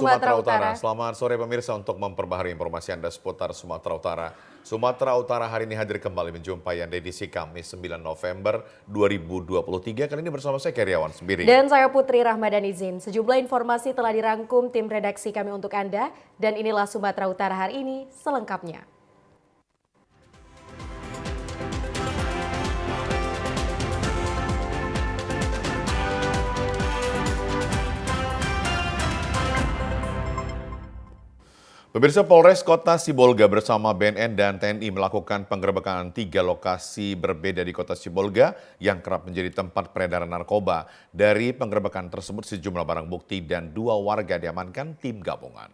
Sumatera Utara. Selamat sore pemirsa, untuk memperbaharui informasi Anda seputar Sumatera Utara. Sumatera Utara hari ini hadir kembali menjumpai Anda edisi Kamis 9 November 2023. Kali ini bersama saya Keriawan Sendiri. Dan saya Putri Rahmadani Zin. Sejumlah informasi telah dirangkum tim redaksi kami untuk Anda. Dan inilah Sumatera Utara hari ini selengkapnya. Pemirsa, Polres Kota Sibolga bersama BNN dan TNI melakukan penggerebekan 3 lokasi berbeda di Kota Sibolga yang kerap menjadi tempat peredaran narkoba. Dari penggerebekan tersebut sejumlah barang bukti dan 2 warga diamankan tim gabungan.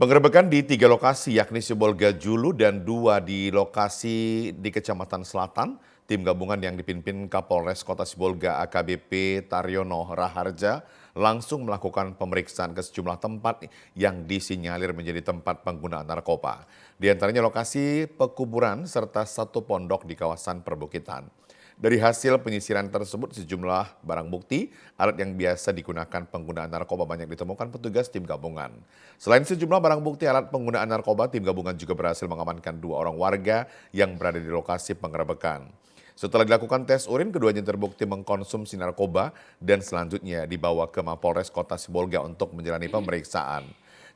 Penggerebekan di 3 lokasi yakni Sibolga Julu dan 2 di lokasi di Kecamatan Selatan. Tim gabungan yang dipimpin Kapolres Kota Sibolga AKBP Taryono Raharja langsung melakukan pemeriksaan ke sejumlah tempat yang disinyalir menjadi tempat penggunaan narkoba. Di antaranya lokasi pekuburan serta 1 pondok di kawasan perbukitan. Dari hasil penyisiran tersebut sejumlah barang bukti, alat yang biasa digunakan penggunaan narkoba banyak ditemukan petugas tim gabungan. Selain sejumlah barang bukti alat penggunaan narkoba, tim gabungan juga berhasil mengamankan 2 orang warga yang berada di lokasi penggerebekan. Setelah dilakukan tes urin, keduanya terbukti mengkonsumsi narkoba dan selanjutnya dibawa ke Mapolres Kota Sibolga untuk menjalani pemeriksaan.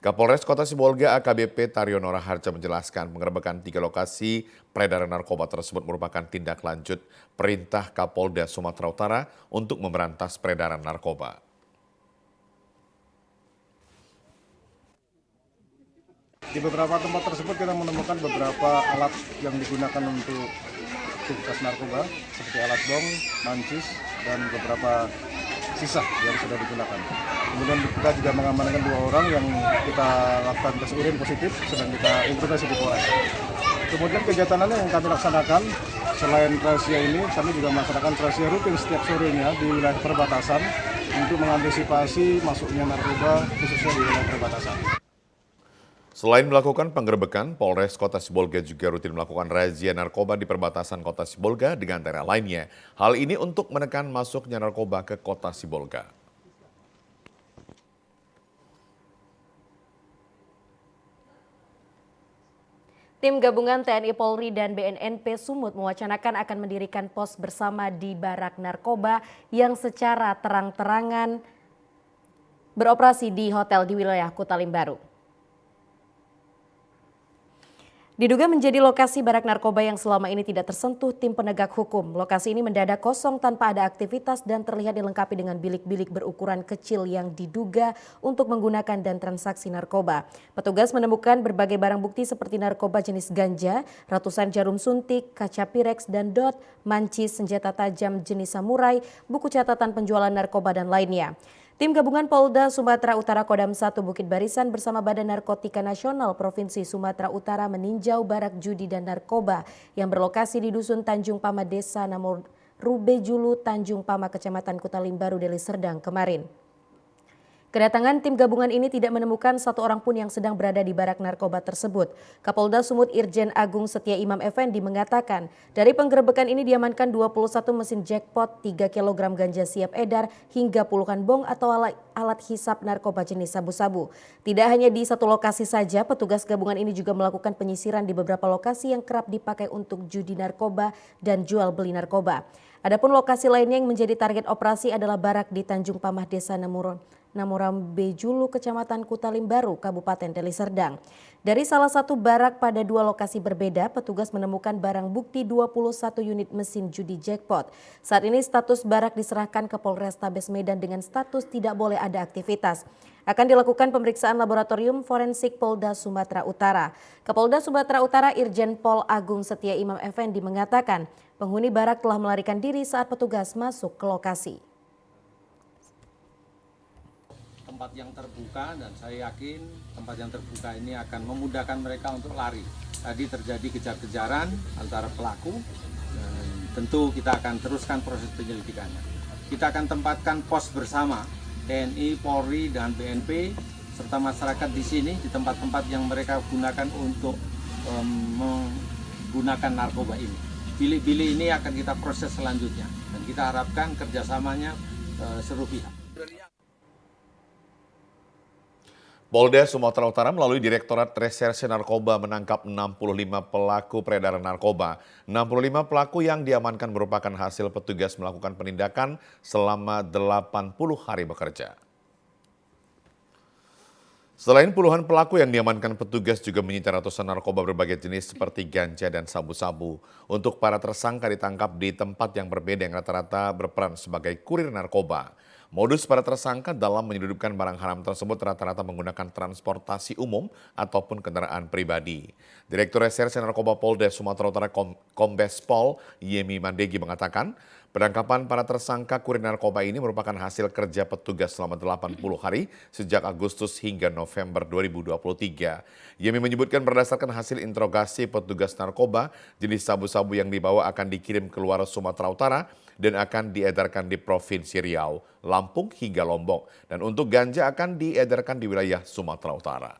Kapolres Kota Sibolga AKBP Taryono Raharja menjelaskan penggerebekan 3 lokasi peredaran narkoba tersebut merupakan tindak lanjut perintah Kapolda Sumatera Utara untuk memberantas peredaran narkoba. Di beberapa tempat tersebut kita menemukan beberapa alat yang digunakan untuk aktivitas narkoba seperti alat bong, mancis, dan beberapa sisa yang sudah digunakan. Kemudian kita juga mengamankan 2 orang yang kita lakukan tes urin positif, sedang kita interogasi di Polres. Kemudian kegiatan yang kami laksanakan selain razia ini, kami juga melaksanakan razia rutin setiap sorenya di wilayah perbatasan untuk mengantisipasi masuknya narkoba khususnya di wilayah perbatasan. Selain melakukan penggerebekan, Polres Kota Sibolga juga rutin melakukan razia narkoba di perbatasan Kota Sibolga dengan daerah lainnya. Hal ini untuk menekan masuknya narkoba ke Kota Sibolga. Tim gabungan TNI Polri dan BNNP Sumut mewacanakan akan mendirikan pos bersama di barak narkoba yang secara terang-terangan beroperasi di hotel di wilayah Kutalim Baru. Diduga menjadi lokasi barak narkoba yang selama ini tidak tersentuh tim penegak hukum. Lokasi ini mendadak kosong tanpa ada aktivitas dan terlihat dilengkapi dengan bilik-bilik berukuran kecil yang diduga untuk menggunakan dan transaksi narkoba. Petugas menemukan berbagai barang bukti seperti narkoba jenis ganja, ratusan jarum suntik, kaca pirex dan dot, mancis, senjata tajam jenis samurai, buku catatan penjualan narkoba dan lainnya. Tim gabungan Polda Sumatera Utara Kodam 1 Bukit Barisan bersama Badan Narkotika Nasional Provinsi Sumatera Utara meninjau barak judi dan narkoba yang berlokasi di Dusun Tanjung Pama Desa Namor Rube Julu, Tanjung Pama, Kecamatan Kutalim Baru, Deli Serdang kemarin. Kedatangan tim gabungan ini tidak menemukan 1 orang pun yang sedang berada di barak narkoba tersebut. Kapolda Sumut Irjen Agung Setia Imam Effendi mengatakan, dari penggerebekan ini diamankan 21 mesin jackpot, 3 kg ganja siap edar, hingga puluhan bong atau alat hisap narkoba jenis sabu-sabu. Tidak hanya di 1 lokasi saja, petugas gabungan ini juga melakukan penyisiran di beberapa lokasi yang kerap dipakai untuk judi narkoba dan jual beli narkoba. Adapun lokasi lainnya yang menjadi target operasi adalah barak di Tanjung Pamah Desa Namorambe Julu, Kecamatan Kutalim Baru, Kabupaten Deli Serdang. Dari salah satu barak pada 2 lokasi berbeda, petugas menemukan barang bukti 21 unit mesin judi jackpot. Saat ini status barak diserahkan ke Polrestabes Medan dengan status tidak boleh ada aktivitas. Akan dilakukan pemeriksaan laboratorium forensik Polda Sumatera Utara. Kapolda Sumatera Utara Irjen Pol Agung Setia Imam Effendi mengatakan, penghuni barak telah melarikan diri saat petugas masuk ke lokasi. Tempat yang terbuka dan saya yakin tempat yang terbuka ini akan memudahkan mereka untuk lari. Tadi terjadi kejar-kejaran antara pelaku dan tentu kita akan teruskan proses penyelidikannya. Kita akan tempatkan pos bersama TNI, Polri, dan BNP serta masyarakat di sini di tempat-tempat yang mereka gunakan untuk menggunakan narkoba ini. Bilik-bilik ini akan kita proses selanjutnya dan kita harapkan kerjasamanya seluruh pihak. Polda Sumatera Utara melalui Direktorat Reserse Narkoba menangkap 65 pelaku peredaran narkoba. 65 pelaku yang diamankan merupakan hasil petugas melakukan penindakan selama 80 hari bekerja. Selain puluhan pelaku yang diamankan, petugas juga menyita ratusan narkoba berbagai jenis seperti ganja dan sabu-sabu. Untuk para tersangka ditangkap di tempat yang berbeda yang rata-rata berperan sebagai kurir narkoba. Modus para tersangka dalam menyelundupkan barang haram tersebut rata-rata menggunakan transportasi umum ataupun kendaraan pribadi. Direktur Reserse Narkoba Polda Sumatera Utara Kombes Pol Yemi Mandegi mengatakan, penangkapan para tersangka kurir narkoba ini merupakan hasil kerja petugas selama 80 hari sejak Agustus hingga November 2023. Yemi menyebutkan berdasarkan hasil interogasi petugas narkoba, jenis sabu-sabu yang dibawa akan dikirim keluar Sumatera Utara dan akan diedarkan di Provinsi Riau, Lampung hingga Lombok. Dan untuk ganja akan diedarkan di wilayah Sumatera Utara.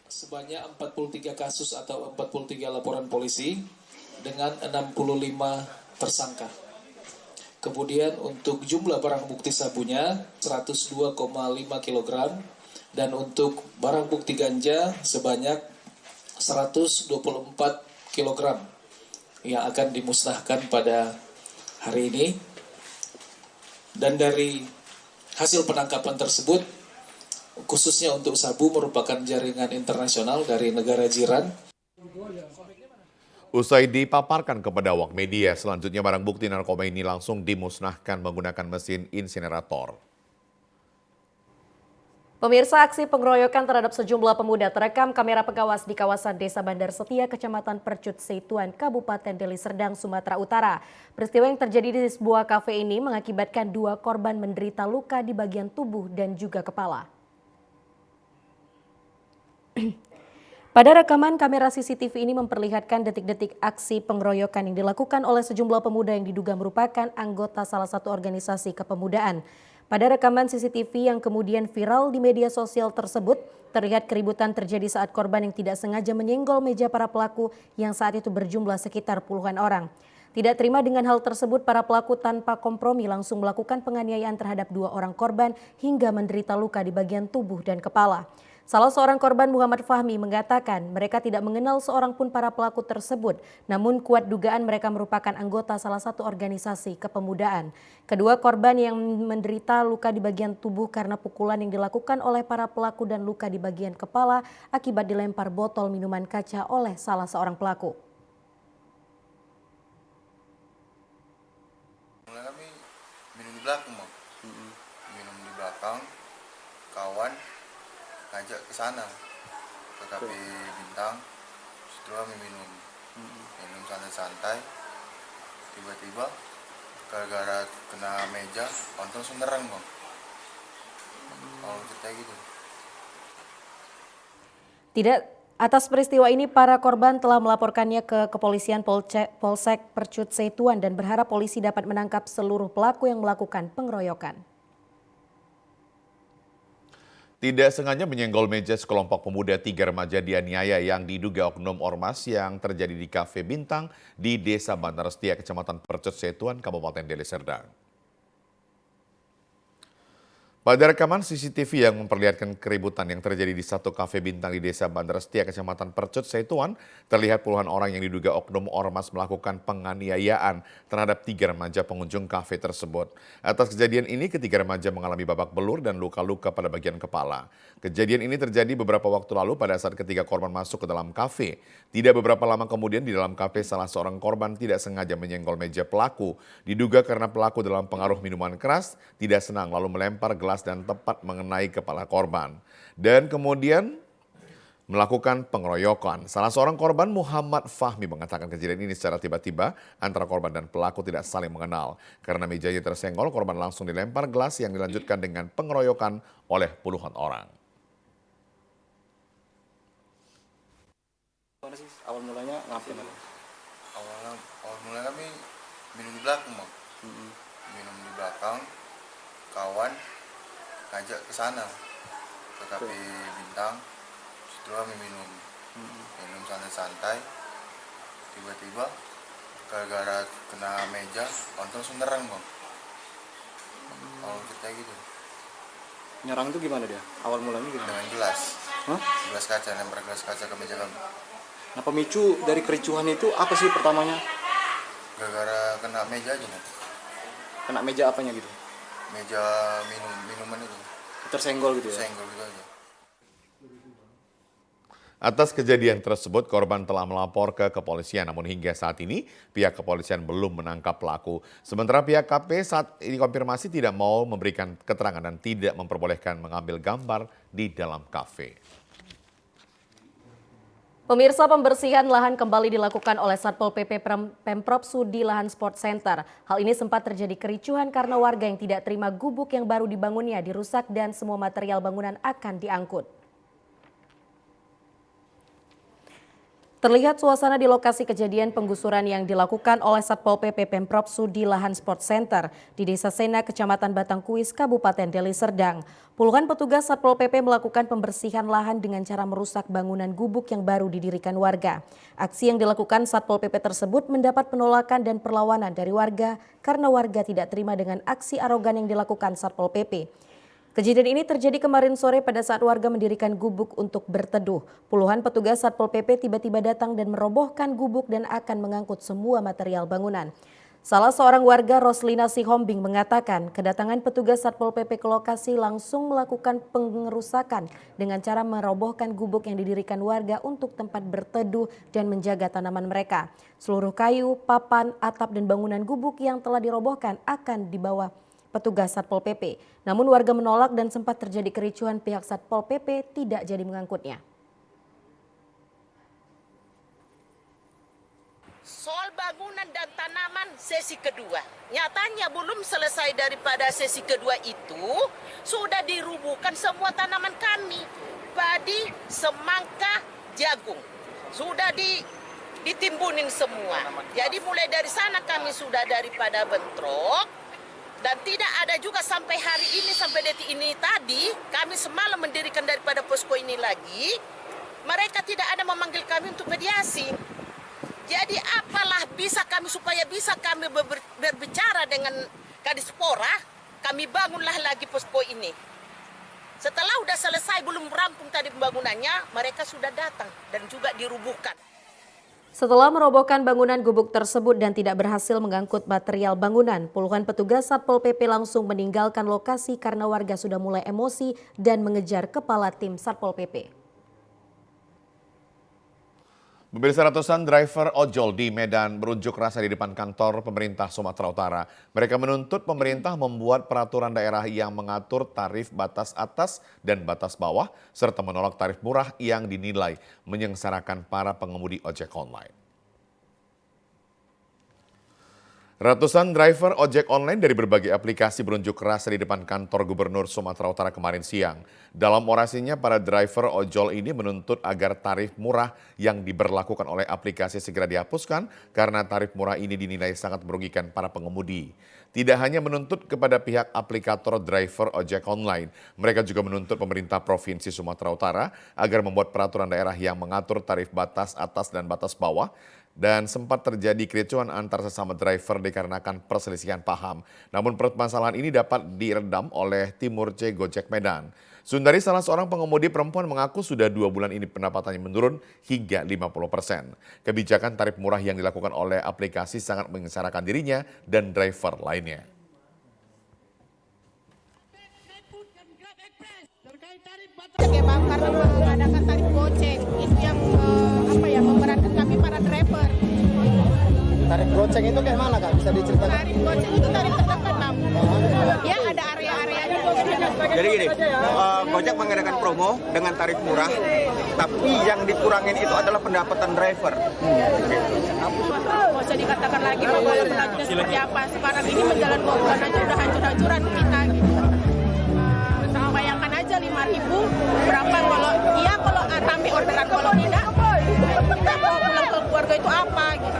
Sebanyak 43 kasus atau 43 laporan polisi dengan 65 tersangka. Kemudian untuk jumlah barang bukti sabunya 102,5 kg dan untuk barang bukti ganja sebanyak 124 kg yang akan dimusnahkan pada hari ini. Dan dari hasil penangkapan tersebut, khususnya untuk sabu merupakan jaringan internasional dari negara jiran. Usai dipaparkan kepada awak media, selanjutnya barang bukti narkoba ini langsung dimusnahkan menggunakan mesin insinerator. Pemirsa, aksi pengeroyokan terhadap sejumlah pemuda terekam kamera pengawas di kawasan Desa Bandar Setia, Kecamatan Percut Seituan, Kabupaten Deli Serdang, Sumatera Utara. Peristiwa yang terjadi di sebuah kafe ini mengakibatkan 2 korban menderita luka di bagian tubuh dan juga kepala. Pada rekaman kamera CCTV ini memperlihatkan detik-detik aksi pengeroyokan yang dilakukan oleh sejumlah pemuda yang diduga merupakan anggota salah satu organisasi kepemudaan. Pada rekaman CCTV yang kemudian viral di media sosial tersebut, terlihat keributan terjadi saat korban yang tidak sengaja menyenggol meja para pelaku yang saat itu berjumlah sekitar puluhan orang. Tidak terima dengan hal tersebut, para pelaku tanpa kompromi langsung melakukan penganiayaan terhadap 2 orang korban hingga menderita luka di bagian tubuh dan kepala. Salah seorang korban, Muhammad Fahmi, mengatakan mereka tidak mengenal seorang pun para pelaku tersebut, namun kuat dugaan mereka merupakan anggota salah satu organisasi kepemudaan. Kedua korban yang menderita luka di bagian tubuh karena pukulan yang dilakukan oleh para pelaku dan luka di bagian kepala akibat dilempar botol minuman kaca oleh salah seorang pelaku. Kami minum di belakang, Bang. Minum di belakang, kawan ngajak ke sana ke kafe Bintang. Setelah kami minum santai-santai, tiba-tiba gara-gara kena meja langsung nyerang, Bang. Kalau cerita gitu. Tidak atas peristiwa ini, para korban telah melaporkannya ke kepolisian Polsek Percut Seituan dan berharap polisi dapat menangkap seluruh pelaku yang melakukan pengeroyokan. Tidak sengaja menyenggol meja sekelompok pemuda, 3 remaja dianiaya yang diduga oknum ormas yang terjadi di Kafe Bintang di Desa Bandar Setia, Kecamatan Percut Seituan, Kabupaten Deli Serdang. Pada rekaman CCTV yang memperlihatkan keributan yang terjadi di satu kafe bintang di Desa Bandar Setia, Kecamatan Percut Seituan, terlihat puluhan orang yang diduga oknum ormas melakukan penganiayaan terhadap 3 remaja pengunjung kafe tersebut. Atas kejadian ini, ketiga remaja mengalami babak belur dan luka-luka pada bagian kepala. Kejadian ini terjadi beberapa waktu lalu pada saat ketiga korban masuk ke dalam kafe. Tidak beberapa lama kemudian di dalam kafe, salah seorang korban tidak sengaja menyenggol meja pelaku. Diduga karena pelaku dalam pengaruh minuman keras, tidak senang lalu melempar gelas dan tepat mengenai kepala korban. Dan kemudian melakukan pengeroyokan. Salah seorang korban, Muhammad Fahmi, mengatakan kejadian ini secara tiba-tiba antara korban dan pelaku tidak saling mengenal. Karena mejanya tersenggol, korban langsung dilempar gelas yang dilanjutkan dengan pengeroyokan oleh puluhan orang. Awal mulanya ngapain? Awal mulanya kami minum di belakang, Bang. Minum di belakang, kawan ngajak ke sana ke kafe Bintang. Setelah kami minum santai-santai, tiba-tiba gara-gara kena meja langsung nyerang, Bang. Kalau cerita gitu Nyerang itu gimana dia? Awal mulanya gimana? dengan gelas, Hah? gelas kaca, lempar gelas kaca ke meja kami. Nah, pemicu dari kericuhan itu apa sih pertamanya? Gara-gara kena meja aja nih, Kena meja apanya gitu? meja minuman itu, Tersenggol gitu ya? senggol gitu aja. Atas kejadian tersebut, korban telah melapor ke kepolisian, namun hingga saat ini pihak kepolisian belum menangkap pelaku. Sementara pihak KP saat dikonfirmasi tidak mau memberikan keterangan dan tidak memperbolehkan mengambil gambar di dalam kafe. Pemirsa, pembersihan lahan kembali dilakukan oleh Satpol PP Pemprov Sudi Lahan Sport Center. Hal ini sempat terjadi kericuhan karena warga yang tidak terima gubuk yang baru dibangunnya dirusak dan semua material bangunan akan diangkut. Terlihat suasana di lokasi kejadian penggusuran yang dilakukan oleh Satpol PP Pemprov Sudi Lahan Sport Center di Desa Sena, Kecamatan Batangkuis, Kabupaten Deli Serdang. Puluhan petugas Satpol PP melakukan pembersihan lahan dengan cara merusak bangunan gubuk yang baru didirikan warga. Aksi yang dilakukan Satpol PP tersebut mendapat penolakan dan perlawanan dari warga karena warga tidak terima dengan aksi arogan yang dilakukan Satpol PP. Kejadian ini terjadi kemarin sore pada saat warga mendirikan gubuk untuk berteduh. Puluhan petugas Satpol PP tiba-tiba datang dan merobohkan gubuk dan akan mengangkut semua material bangunan. Salah seorang warga, Roslina Sihombing, mengatakan kedatangan petugas Satpol PP ke lokasi langsung melakukan pengerusakan dengan cara merobohkan gubuk yang didirikan warga untuk tempat berteduh dan menjaga tanaman mereka. Seluruh kayu, papan, atap, dan bangunan gubuk yang telah dirobohkan akan dibawa petugas Satpol PP. Namun warga menolak dan sempat terjadi kericuhan, pihak Satpol PP tidak jadi mengangkutnya. Soal bangunan dan tanaman sesi kedua. Nyatanya belum selesai daripada sesi kedua itu, sudah dirubuhkan semua tanaman kami. Padi, semangka, jagung. Sudah ditimbunin semua. Jadi mulai dari sana kami sudah daripada bentrok. Dan tidak ada juga sampai hari ini, sampai detik ini tadi, kami semalam mendirikan daripada posko ini lagi, mereka tidak ada memanggil kami untuk mediasi. Jadi apalah bisa kami, supaya bisa kami berbicara dengan Kadispora, kami bangunlah lagi posko ini. Setelah sudah selesai, belum rampung tadi pembangunannya, mereka sudah datang dan juga dirubuhkan. Setelah merobohkan bangunan gubuk tersebut dan tidak berhasil mengangkut material bangunan, puluhan petugas Satpol PP langsung meninggalkan lokasi karena warga sudah mulai emosi dan mengejar kepala tim Satpol PP. Pemirsa, ratusan driver ojol di Medan berunjuk rasa di depan kantor pemerintah Sumatera Utara. Mereka menuntut pemerintah membuat peraturan daerah yang mengatur tarif batas atas dan batas bawah, serta menolak tarif murah yang dinilai menyengsarakan para pengemudi ojek online. Ratusan driver ojek online dari berbagai aplikasi berunjuk rasa di depan kantor Gubernur Sumatera Utara kemarin siang. Dalam orasinya, para driver ojol ini menuntut agar tarif murah yang diberlakukan oleh aplikasi segera dihapuskan karena tarif murah ini dinilai sangat merugikan para pengemudi. Tidak hanya menuntut kepada pihak aplikator driver ojek online, mereka juga menuntut pemerintah Provinsi Sumatera Utara agar membuat peraturan daerah yang mengatur tarif batas atas dan batas bawah. Dan sempat terjadi kericuhan antar sesama driver dikarenakan perselisihan paham. Namun permasalahan ini dapat diredam oleh Timur C Gojek Medan. Sundari, salah seorang pengemudi perempuan, mengaku sudah 2 bulan ini pendapatannya menurun hingga 50%. Kebijakan tarif murah yang dilakukan oleh aplikasi sangat menyengsarakan dirinya dan driver lainnya. Karena mengadakan tarif goceng itu yang memerankan kami para driver. Tarif goceng itu kayak mana Kak? Bisa diceritakan? Tarif goceng itu tarif tertentu. Ya ada area-areanya. Jadi gini, Gojek mengadakan promo dengan tarif murah, tapi yang dikurangin itu adalah pendapatan driver. Nggak usah dikatakan lagi bahwa pendapatannya seperti apa. Sekarang ini menjalan 2 bulan aja udah hancur-hancuran kita gitu. Bayangkan aja 5.000 berapa kalau rame orderan, kalau tidak kita mau pulang ke keluarga itu apa gitu.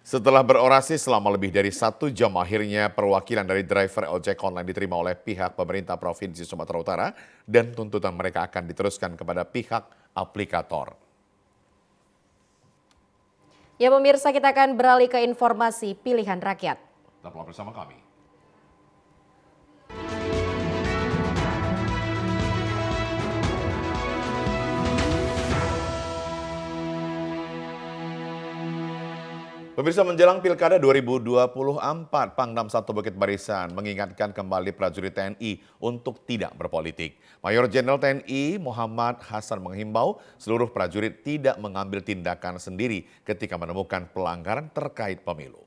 Setelah berorasi selama lebih dari 1 jam, akhirnya perwakilan dari driver ojek online diterima oleh pihak pemerintah Provinsi Sumatera Utara dan tuntutan mereka akan diteruskan kepada pihak aplikator. Ya pemirsa, kita akan beralih ke informasi pilihan rakyat. Tetaplah bersama kami. Pemirsa, menjelang Pilkada 2024, Pangdam 1 Bukit Barisan mengingatkan kembali prajurit TNI untuk tidak berpolitik. Mayor Jenderal TNI Muhammad Hasan menghimbau seluruh prajurit tidak mengambil tindakan sendiri ketika menemukan pelanggaran terkait pemilu.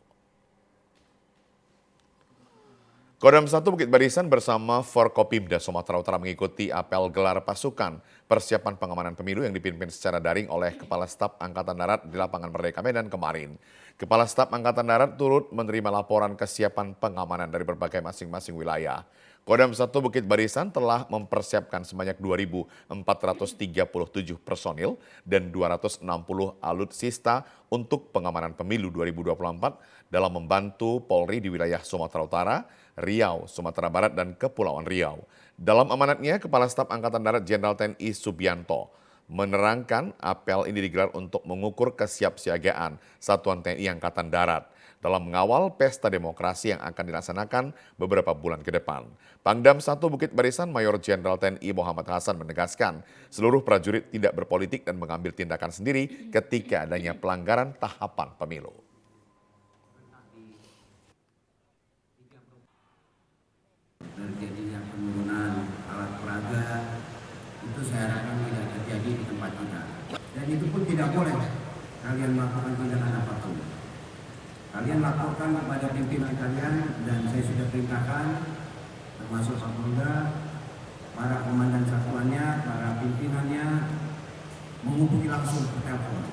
Kodam 1 Bukit Barisan bersama Forkopimda Sumatera Utara mengikuti apel gelar pasukan persiapan pengamanan pemilu yang dipimpin secara daring oleh Kepala Staf Angkatan Darat di Lapangan Merdeka Medan kemarin. Kepala Staf Angkatan Darat turut menerima laporan kesiapan pengamanan dari berbagai masing-masing wilayah. Kodam 1 Bukit Barisan telah mempersiapkan sebanyak 2.437 personil dan 260 alutsista untuk pengamanan pemilu 2024 dalam membantu Polri di wilayah Sumatera Utara, Riau, Sumatera Barat, dan Kepulauan Riau. Dalam amanatnya, Kepala Staf Angkatan Darat Jenderal TNI Subianto menerangkan apel ini digelar untuk mengukur kesiapsiagaan Satuan TNI Angkatan Darat dalam mengawal pesta demokrasi yang akan dilaksanakan beberapa bulan ke depan. Pangdam 1 Bukit Barisan Mayor Jenderal TNI Muhammad Hasan menegaskan seluruh prajurit tidak berpolitik dan mengambil tindakan sendiri ketika adanya pelanggaran tahapan pemilu. Terjadinya penurunan alat peraga itu saya harapkan tidak terjadi di tempat kita, dan itu pun tidak boleh kalian melakukan tindakan apapun. Kalian laporkan kepada pimpinan kalian, dan saya sudah perintahkan termasuk Kapolda, para komandan satuannya, para pimpinannya menghubungi langsung ke telepon.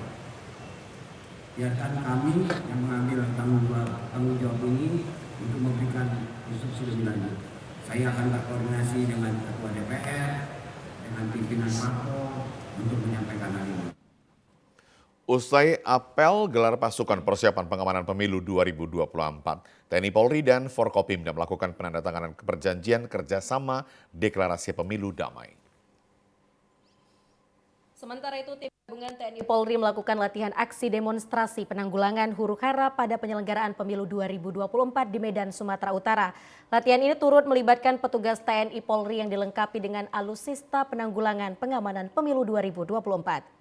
Biarkan kami yang mengambil tanggung jawab ini untuk memberikan instruksi lebih lanjut. Saya akan berkoordinasi dengan Ketua DPR, dengan pimpinan Mako untuk menyampaikan hal ini. Usai apel gelar pasukan persiapan pengamanan pemilu 2024, TNI Polri dan Forkopimda melakukan penandatanganan perjanjian kerjasama deklarasi pemilu damai. Sementara itu, tim gabungan TNI Polri melakukan latihan aksi demonstrasi penanggulangan huru-hara pada penyelenggaraan pemilu 2024 di Medan, Sumatera Utara. Latihan ini turut melibatkan petugas TNI Polri yang dilengkapi dengan alutsista penanggulangan pengamanan pemilu 2024.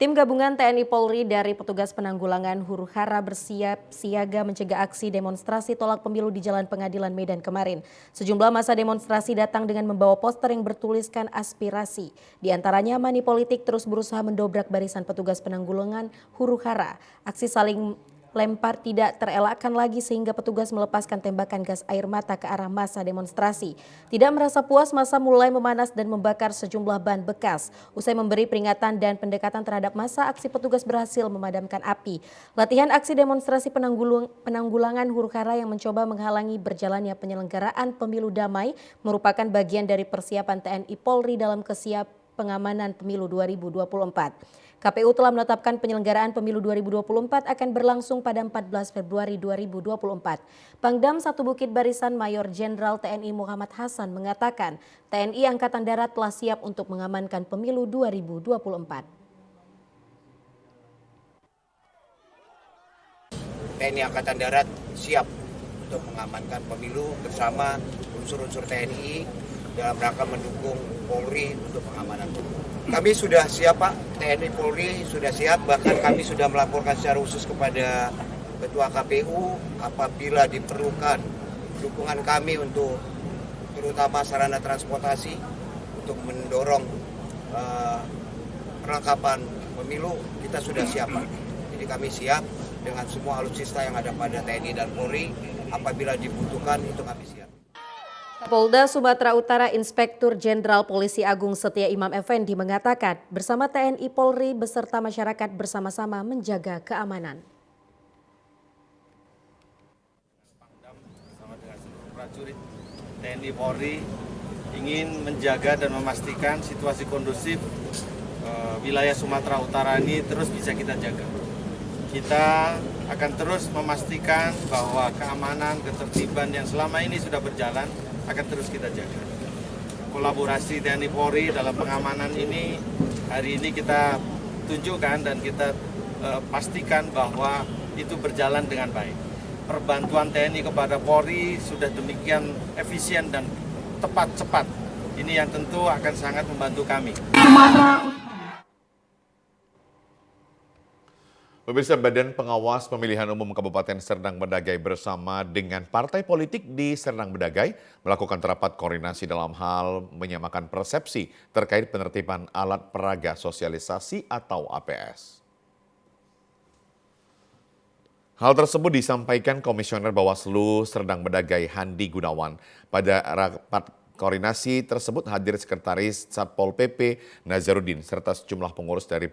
Tim gabungan TNI Polri dari petugas penanggulangan huru-hara bersiap siaga mencegah aksi demonstrasi tolak pemilu di Jalan Pengadilan Medan kemarin. Sejumlah massa demonstrasi datang dengan membawa poster yang bertuliskan aspirasi. Di antaranya Money Politik terus berusaha mendobrak barisan petugas penanggulangan huru-hara. Aksi saling lempar tidak terelakkan lagi sehingga petugas melepaskan tembakan gas air mata ke arah massa demonstrasi. Tidak merasa puas, massa mulai memanas dan membakar sejumlah ban bekas. Usai memberi peringatan dan pendekatan terhadap massa, aksi petugas berhasil memadamkan api. Latihan aksi demonstrasi penanggulangan huru-hara yang mencoba menghalangi berjalannya penyelenggaraan pemilu damai merupakan bagian dari persiapan TNI Polri dalam pengamanan pemilu 2024. KPU telah menetapkan penyelenggaraan pemilu 2024 akan berlangsung pada 14 Februari 2024. Pangdam 1 Bukit Barisan Mayor Jenderal TNI Muhammad Hasan mengatakan TNI Angkatan Darat telah siap untuk mengamankan pemilu 2024. TNI Angkatan Darat siap untuk mengamankan pemilu bersama unsur-unsur TNI dalam rangka mendukung Polri untuk pengamanan pemilu. Kami sudah siap, Pak. TNI Polri sudah siap, bahkan kami sudah melaporkan secara khusus kepada Ketua KPU apabila diperlukan dukungan kami untuk terutama sarana transportasi untuk mendorong perlengkapan pemilu, kita sudah siap, Pak. Jadi kami siap dengan semua alutsista yang ada pada TNI dan Polri, apabila dibutuhkan itu kami siap. Kapolda Sumatera Utara Inspektur Jenderal Polisi Agung Setia Imam Effendi mengatakan bersama TNI Polri beserta masyarakat bersama-sama menjaga keamanan. Bersama dengan seluruh prajurit TNI Polri ingin menjaga dan memastikan situasi kondusif wilayah Sumatera Utara ini terus bisa kita jaga. Kita akan terus memastikan bahwa keamanan, ketertiban yang selama ini sudah berjalan akan terus kita jaga. Kolaborasi TNI Polri dalam pengamanan ini hari ini kita tunjukkan dan kita pastikan bahwa itu berjalan dengan baik. Perbantuan TNI kepada Polri sudah demikian efisien dan tepat cepat. Ini yang tentu akan sangat membantu kami. Pemirsa, Badan Pengawas Pemilihan Umum Kabupaten Serdang Bedagai bersama dengan partai politik di Serdang Bedagai melakukan rapat koordinasi dalam hal menyamakan persepsi terkait penertiban alat peraga sosialisasi atau APS. Hal tersebut disampaikan Komisioner Bawaslu Serdang Bedagai Handi Gunawan. Pada rapat koordinasi tersebut hadir Sekretaris Satpol PP Nazarudin serta sejumlah pengurus dari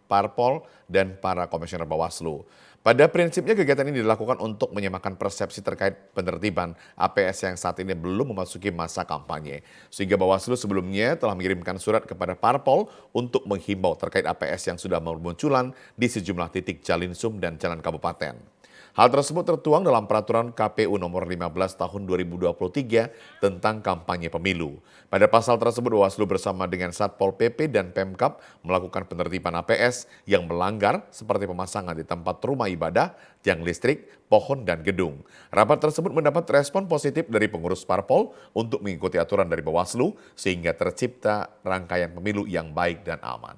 Parpol dan para komisioner Bawaslu. Pada prinsipnya kegiatan ini dilakukan untuk menyamakan persepsi terkait penertiban APS yang saat ini belum memasuki masa kampanye. Sehingga Bawaslu sebelumnya telah mengirimkan surat kepada Parpol untuk menghimbau terkait APS yang sudah bermunculan di sejumlah titik Jalinsum dan Jalan Kabupaten. Hal tersebut tertuang dalam peraturan KPU nomor 15 tahun 2023 tentang kampanye pemilu. Pada pasal tersebut Bawaslu bersama dengan Satpol PP dan Pemkab melakukan penertiban APS yang melanggar seperti pemasangan di tempat rumah ibadah, tiang listrik, pohon, dan gedung. Rapat tersebut mendapat respon positif dari pengurus Parpol untuk mengikuti aturan dari Bawaslu sehingga tercipta rangkaian pemilu yang baik dan aman.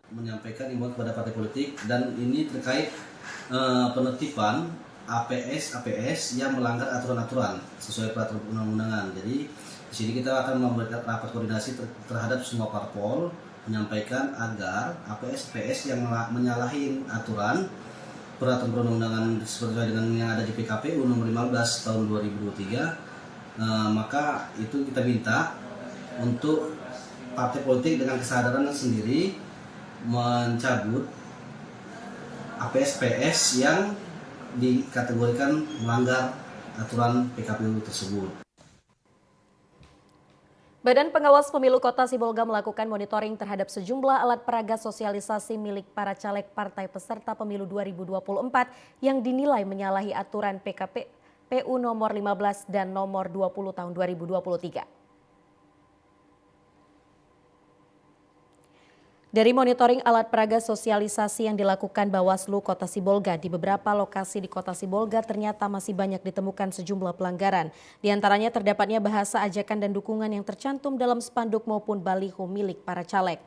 Menyampaikan imbauan kepada partai politik dan ini terkait penertiban APS yang melanggar aturan-aturan sesuai peraturan undang-undangan. Jadi di sini kita akan membuat rapat koordinasi terhadap semua parpol menyampaikan agar APS yang menyalahi aturan peraturan perundang-undangan sesuai dengan yang ada di PKPU nomor 15 tahun 2023, maka itu kita minta untuk partai politik dengan kesadaran sendiri mencabut APS yang dikategorikan melanggar aturan PKPU tersebut. Badan Pengawas Pemilu Kota Sibolga melakukan monitoring terhadap sejumlah alat peraga sosialisasi milik para caleg partai peserta pemilu 2024 yang dinilai menyalahi aturan PKPU nomor 15 dan nomor 20 tahun 2023. Dari monitoring alat peraga sosialisasi yang dilakukan Bawaslu Kota Sibolga di beberapa lokasi di Kota Sibolga ternyata masih banyak ditemukan sejumlah pelanggaran. Di antaranya terdapatnya bahasa ajakan dan dukungan yang tercantum dalam spanduk maupun baliho milik para caleg.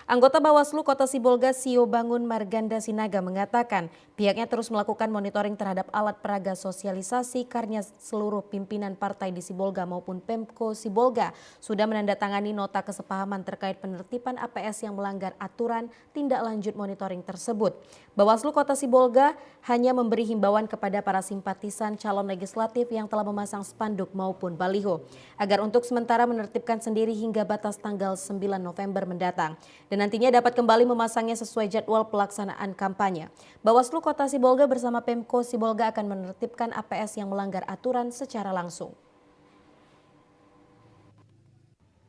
Anggota Bawaslu Kota Sibolga Sio Bangun Marganda Sinaga mengatakan pihaknya terus melakukan monitoring terhadap alat peraga sosialisasi karena seluruh pimpinan partai di Sibolga maupun Pemko Sibolga sudah menandatangani nota kesepahaman terkait penertiban APS yang melanggar aturan tindak lanjut monitoring tersebut. Bawaslu Kota Sibolga hanya memberi himbauan kepada para simpatisan calon legislatif yang telah memasang spanduk maupun baliho agar untuk sementara menertibkan sendiri hingga batas tanggal 9 November mendatang. Dan nantinya dapat kembali memasangnya sesuai jadwal pelaksanaan kampanye. Bawaslu Kota Sibolga bersama Pemko Sibolga akan menertibkan APS yang melanggar aturan secara langsung.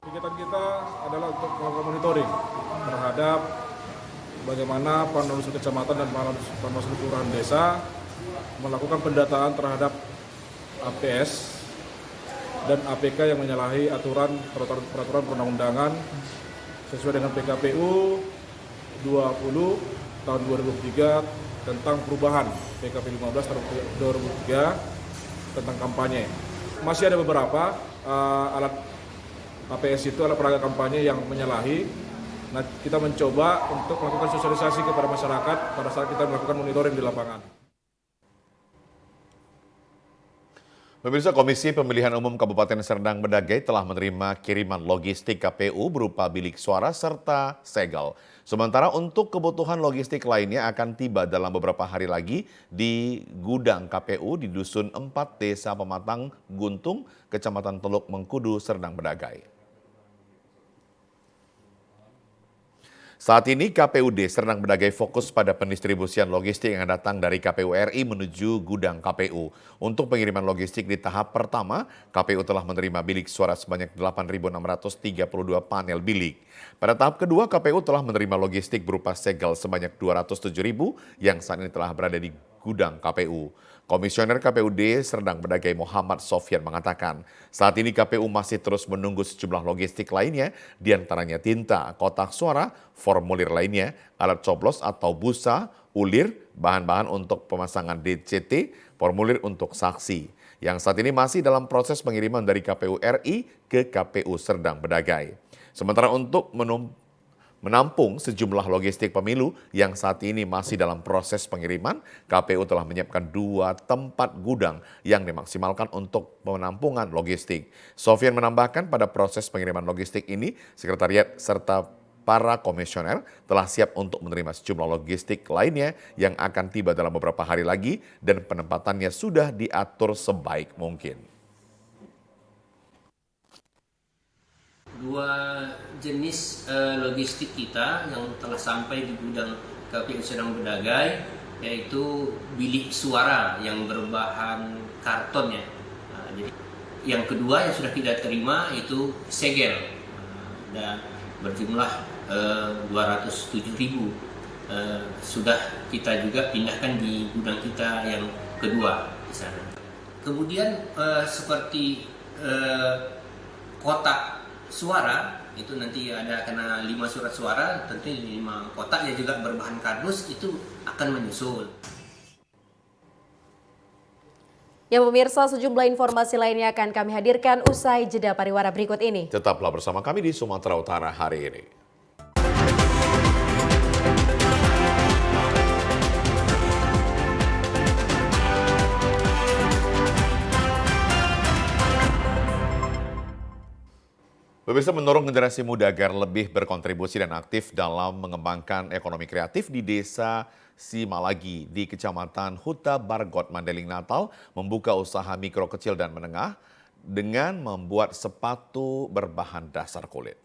Kegiatan kita adalah untuk melakukan monitoring terhadap bagaimana Panwaslu Kecamatan dan Panwaslu Kelurahan Desa melakukan pendataan terhadap APS dan APK yang menyalahi peraturan perundang-undangan sesuai dengan PKPU 20 tahun 2003 tentang perubahan PKPU 15 tahun 2003 tentang kampanye. Masih ada beberapa alat APS itu alat peraga kampanye yang menyalahi. Nah, kita mencoba untuk melakukan sosialisasi kepada masyarakat pada saat kita melakukan monitoring di lapangan. Pemirsa, Komisi Pemilihan Umum Kabupaten Serdang Bedagai telah menerima kiriman logistik KPU berupa bilik suara serta segel. Sementara untuk kebutuhan logistik lainnya akan tiba dalam beberapa hari lagi di gudang KPU di Dusun 4 Desa Pematang Guntung, Kecamatan Teluk Mengkudu, Serdang Bedagai. Saat ini KPUD Serdang Bedagai fokus pada pendistribusian logistik yang datang dari KPU RI menuju gudang KPU. Untuk pengiriman logistik di tahap pertama, KPU telah menerima bilik suara sebanyak 8.632 panel bilik. Pada tahap kedua, KPU telah menerima logistik berupa segel sebanyak 207.000 yang saat ini telah berada di gudang KPU. Komisioner KPUD Serdang Bedagai Muhammad Sofyan mengatakan, saat ini KPU masih terus menunggu sejumlah logistik lainnya, diantaranya tinta, kotak suara, formulir lainnya, alat coblos atau busa, ulir, bahan-bahan untuk pemasangan DCT, formulir untuk saksi, yang saat ini masih dalam proses pengiriman dari KPU RI ke KPU Serdang Bedagai. Sementara untuk Menampung sejumlah logistik pemilu yang saat ini masih dalam proses pengiriman, KPU telah menyiapkan 2 tempat gudang yang dimaksimalkan untuk penampungan logistik. Sofyan menambahkan pada proses pengiriman logistik ini, sekretariat serta para komisioner telah siap untuk menerima sejumlah logistik lainnya yang akan tiba dalam beberapa hari lagi dan penempatannya sudah diatur sebaik mungkin. 2 jenis logistik kita yang telah sampai di gudang KPU Sedang Bedagai, yaitu bilik suara yang berbahan karton ya. Jadi yang kedua yang sudah kita terima itu segel dan berjumlah 207.000. Sudah kita juga pindahkan di gudang kita yang kedua di sana. Kemudian seperti kotak suara itu nanti ada kena 5 surat suara, tentu 5 kotak yang juga berbahan kardus itu akan menyusul. Ya pemirsa, sejumlah informasi lainnya akan kami hadirkan usai jeda pariwara berikut ini. Tetaplah bersama kami di Sumatera Utara hari ini. Pemirsa, mendorong generasi muda agar lebih berkontribusi dan aktif dalam mengembangkan ekonomi kreatif di Desa Simalagi di Kecamatan Huta Bargot, Mandailing Natal membuka usaha mikro kecil dan menengah dengan membuat sepatu berbahan dasar kulit.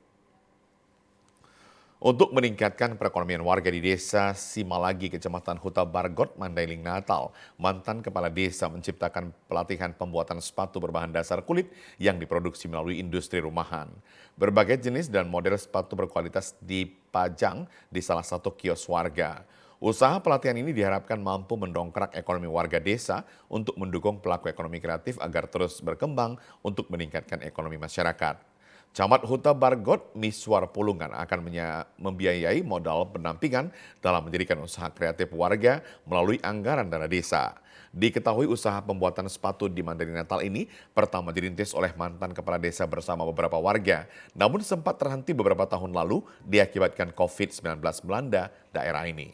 Untuk meningkatkan perekonomian warga di Desa Simalagi, Kecamatan Huta Bargot, Mandailing Natal, mantan kepala desa menciptakan pelatihan pembuatan sepatu berbahan dasar kulit yang diproduksi melalui industri rumahan. Berbagai jenis dan model sepatu berkualitas dipajang di salah satu kios warga. Usaha pelatihan ini diharapkan mampu mendongkrak ekonomi warga desa untuk mendukung pelaku ekonomi kreatif agar terus berkembang untuk meningkatkan ekonomi masyarakat. Camat Huta Bargot, Miswar Pulungan akan membiayai modal pendampingan dalam mendirikan usaha kreatif warga melalui anggaran dana desa. Diketahui usaha pembuatan sepatu di Mandailing Natal ini pertama dirintis oleh mantan kepala desa bersama beberapa warga, namun sempat terhenti beberapa tahun lalu diakibatkan COVID-19 melanda daerah ini.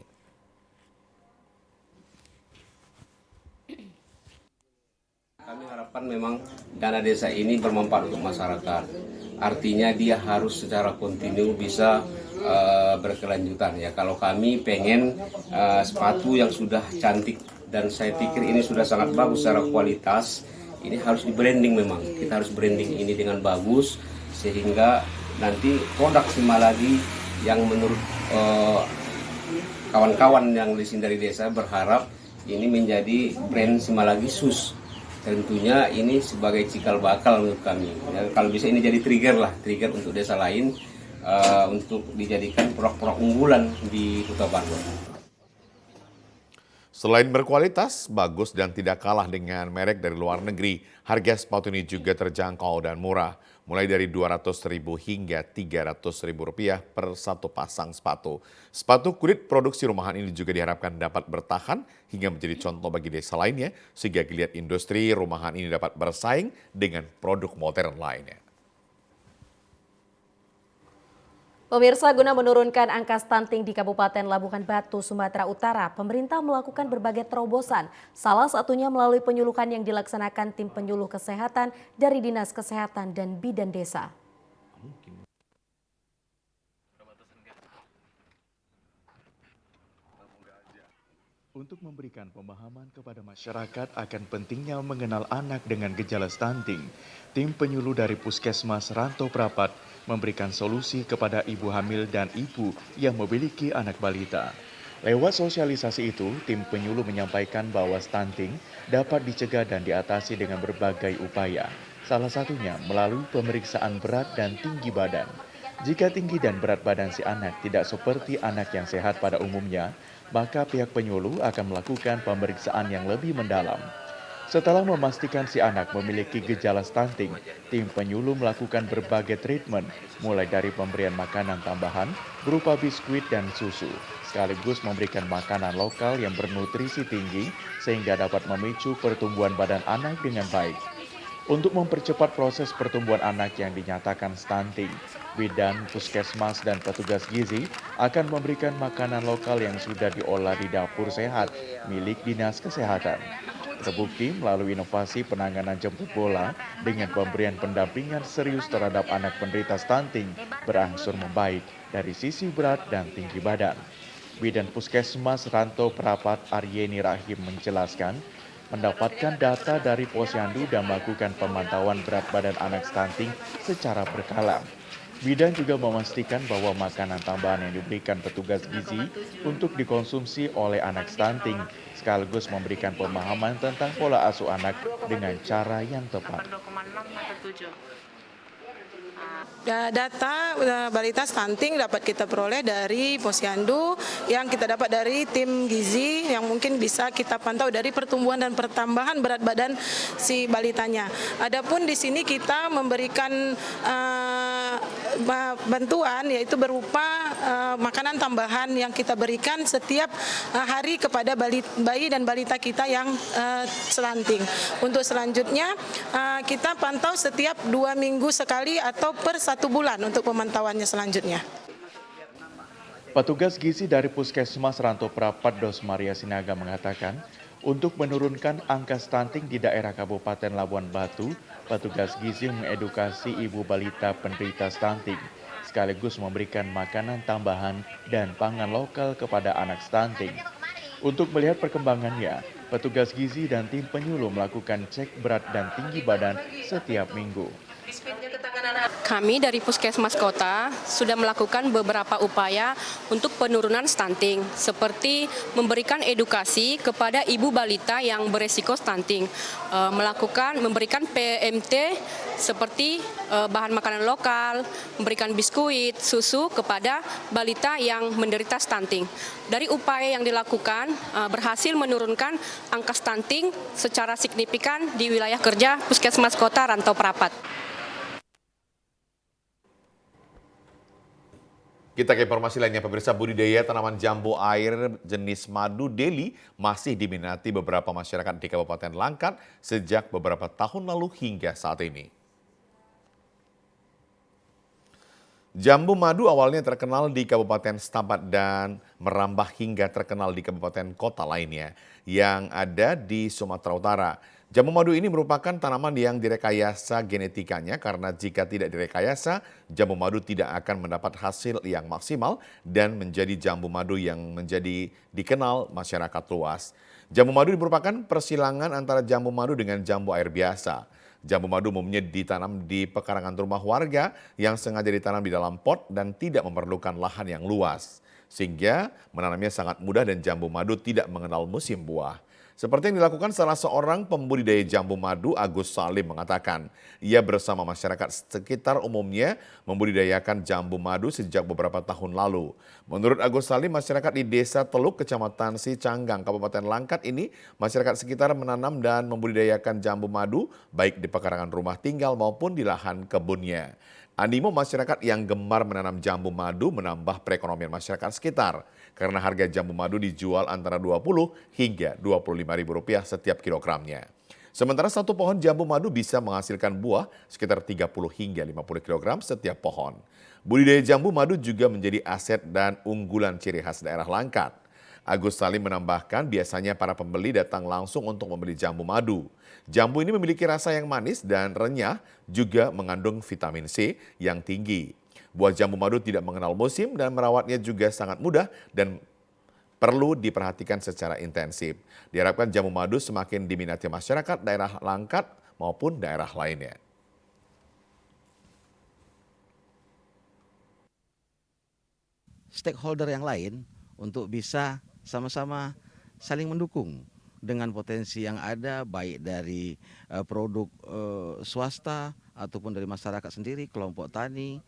Kami harapkan memang dana desa ini bermanfaat untuk masyarakat. Artinya dia harus secara kontinu bisa berkelanjutan ya. Kalau kami pengen sepatu yang sudah cantik dan saya pikir ini sudah sangat bagus secara kualitas, ini harus di branding memang. Kita harus branding ini dengan bagus sehingga nanti produk Simalagi yang menurut kawan-kawan yang di sini dari desa berharap ini menjadi brand Simalagi Sus. Tentunya ini sebagai cikal bakal menurut kami. Ya, kalau bisa ini jadi trigger untuk desa lain untuk dijadikan produk-produk unggulan di Huta Bargot. Selain berkualitas, bagus dan tidak kalah dengan merek dari luar negeri, harga sepatu ini juga terjangkau dan murah, mulai dari Rp200.000 hingga Rp300.000 per satu pasang sepatu. Sepatu kulit produksi rumahan ini juga diharapkan dapat bertahan hingga menjadi contoh bagi desa lainnya, sehingga geliat industri rumahan ini dapat bersaing dengan produk modern lainnya. Pemirsa, guna menurunkan angka stunting di Kabupaten Labuhan Batu, Sumatera Utara, pemerintah melakukan berbagai terobosan. Salah satunya melalui penyuluhan yang dilaksanakan tim penyuluh kesehatan dari Dinas Kesehatan dan Bidan Desa. Untuk memberikan pemahaman kepada masyarakat akan pentingnya mengenal anak dengan gejala stunting, tim penyuluh dari Puskesmas Ranto Prapat memberikan solusi kepada ibu hamil dan ibu yang memiliki anak balita. Lewat sosialisasi itu, tim penyuluh menyampaikan bahwa stunting dapat dicegah dan diatasi dengan berbagai upaya. Salah satunya melalui pemeriksaan berat dan tinggi badan. Jika tinggi dan berat badan si anak tidak seperti anak yang sehat pada umumnya, maka pihak penyuluh akan melakukan pemeriksaan yang lebih mendalam. Setelah memastikan si anak memiliki gejala stunting, tim penyuluh melakukan berbagai treatment, mulai dari pemberian makanan tambahan berupa biskuit dan susu, sekaligus memberikan makanan lokal yang bernutrisi tinggi sehingga dapat memicu pertumbuhan badan anak dengan baik. Untuk mempercepat proses pertumbuhan anak yang dinyatakan stunting, Bidan, puskesmas, dan petugas gizi akan memberikan makanan lokal yang sudah diolah di dapur sehat milik Dinas Kesehatan. Terbukti melalui inovasi penanganan jemput bola dengan pemberian pendampingan serius terhadap anak penderita stunting berangsur membaik dari sisi berat dan tinggi badan. Bidan Puskesmas Rantau Prapat Aryeni Rahim menjelaskan, mendapatkan data dari Posyandu dan melakukan pemantauan berat badan anak stunting secara berkala. Bidan juga memastikan bahwa makanan tambahan yang diberikan petugas gizi untuk dikonsumsi oleh anak stunting, sekaligus memberikan pemahaman tentang pola asuh anak dengan cara yang tepat. Data balita stunting dapat kita peroleh dari Posyandu, yang kita dapat dari tim gizi, yang mungkin bisa kita pantau dari pertumbuhan dan pertambahan berat badan si balitanya. Adapun di sini kita memberikan bantuan, yaitu berupa makanan tambahan yang kita berikan setiap hari kepada bayi dan balita kita yang stunting. Untuk selanjutnya kita pantau setiap 2 minggu sekali atau per 1 bulan untuk pemantauannya selanjutnya. Petugas gizi dari Puskesmas Rantau Prapat Dos Maria Sinaga mengatakan, untuk menurunkan angka stunting di daerah Kabupaten Labuan Batu, petugas gizi mengedukasi ibu balita penderita stunting, sekaligus memberikan makanan tambahan dan pangan lokal kepada anak stunting. Untuk melihat perkembangannya, petugas gizi dan tim penyuluh melakukan cek berat dan tinggi badan setiap minggu. Kami dari Puskesmas Kota sudah melakukan beberapa upaya untuk penurunan stunting, seperti memberikan edukasi kepada ibu balita yang beresiko stunting, memberikan PMT seperti bahan makanan lokal, memberikan biskuit, susu kepada balita yang menderita stunting. Dari upaya yang dilakukan berhasil menurunkan angka stunting secara signifikan di wilayah kerja Puskesmas Kota Rantau Prapat. Kita ke informasi lainnya, pemirsa. Budidaya tanaman jambu air jenis madu deli masih diminati beberapa masyarakat di Kabupaten Langkat sejak beberapa tahun lalu hingga saat ini. Jambu madu awalnya terkenal di Kabupaten setempat dan merambah hingga terkenal di kabupaten kota lainnya yang ada di Sumatera Utara. Jambu madu ini merupakan tanaman yang direkayasa genetikanya karena jika tidak direkayasa, jambu madu tidak akan mendapat hasil yang maksimal dan menjadi jambu madu yang menjadi dikenal masyarakat luas. Jambu madu merupakan persilangan antara jambu madu dengan jambu air biasa. Jambu madu umumnya ditanam di pekarangan rumah warga yang sengaja ditanam di dalam pot dan tidak memerlukan lahan yang luas. Sehingga menanamnya sangat mudah dan jambu madu tidak mengenal musim buah. Seperti yang dilakukan salah seorang pembudidaya jambu madu, Agus Salim mengatakan, ia bersama masyarakat sekitar umumnya membudidayakan jambu madu sejak beberapa tahun lalu. Menurut Agus Salim, masyarakat di Desa Teluk, Kecamatan Sicanggang, Kabupaten Langkat ini, masyarakat sekitar menanam dan membudidayakan jambu madu baik di pekarangan rumah tinggal maupun di lahan kebunnya. Animo masyarakat yang gemar menanam jambu madu menambah perekonomian masyarakat sekitar karena harga jambu madu dijual antara Rp20 hingga Rp25.000 setiap kilogramnya. Sementara satu pohon jambu madu bisa menghasilkan buah sekitar 30 hingga 50 kg setiap pohon. Budidaya jambu madu juga menjadi aset dan unggulan ciri khas daerah Langkat. Agus Salim menambahkan biasanya para pembeli datang langsung untuk membeli jambu madu. Jambu ini memiliki rasa yang manis dan renyah, juga mengandung vitamin C yang tinggi. Buah jambu madu tidak mengenal musim dan merawatnya juga sangat mudah dan perlu diperhatikan secara intensif. Diharapkan jambu madu semakin diminati masyarakat daerah Langkat maupun daerah lainnya. Stakeholder yang lain untuk bisa sama-sama saling mendukung dengan potensi yang ada, baik dari produk swasta ataupun dari masyarakat sendiri, kelompok tani.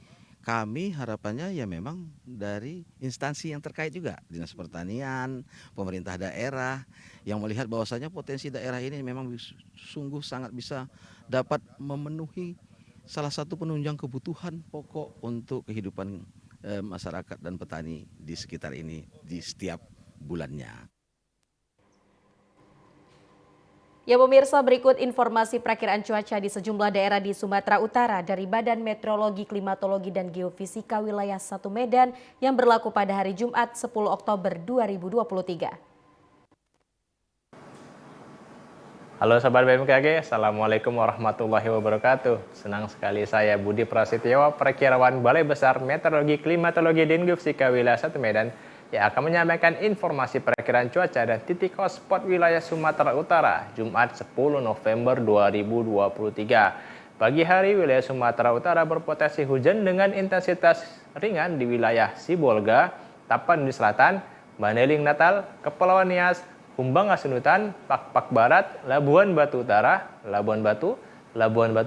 Kami harapannya ya memang dari instansi yang terkait juga, Dinas Pertanian, pemerintah daerah, yang melihat bahwasanya potensi daerah ini memang sungguh sangat bisa dapat memenuhi salah satu penunjang kebutuhan pokok untuk kehidupan masyarakat dan petani di sekitar ini di setiap bulannya. Ya pemirsa, berikut informasi perakiraan cuaca di sejumlah daerah di Sumatera Utara dari Badan Meteorologi, Klimatologi, dan Geofisika Wilayah 1 Medan yang berlaku pada hari Jumat 10 Oktober 2023. Halo Sobat BMKG, Assalamualaikum warahmatullahi wabarakatuh. Senang sekali saya Budi Prasetyo, Perakirawan Balai Besar Meteorologi, Klimatologi, dan Geofisika Wilayah 1 Medan yang akan menyampaikan informasi perakiraan cuaca dan titik hotspot wilayah Sumatera Utara, Jumat 10 November 2023. Pagi hari, wilayah Sumatera Utara berpotensi hujan dengan intensitas ringan di wilayah Sibolga, Tapanuli Selatan, Mandailing Natal, Kepulauan Nias, Humbang Hasundutan, Pakpak Barat, Labuan Batu Utara, Labuan Batu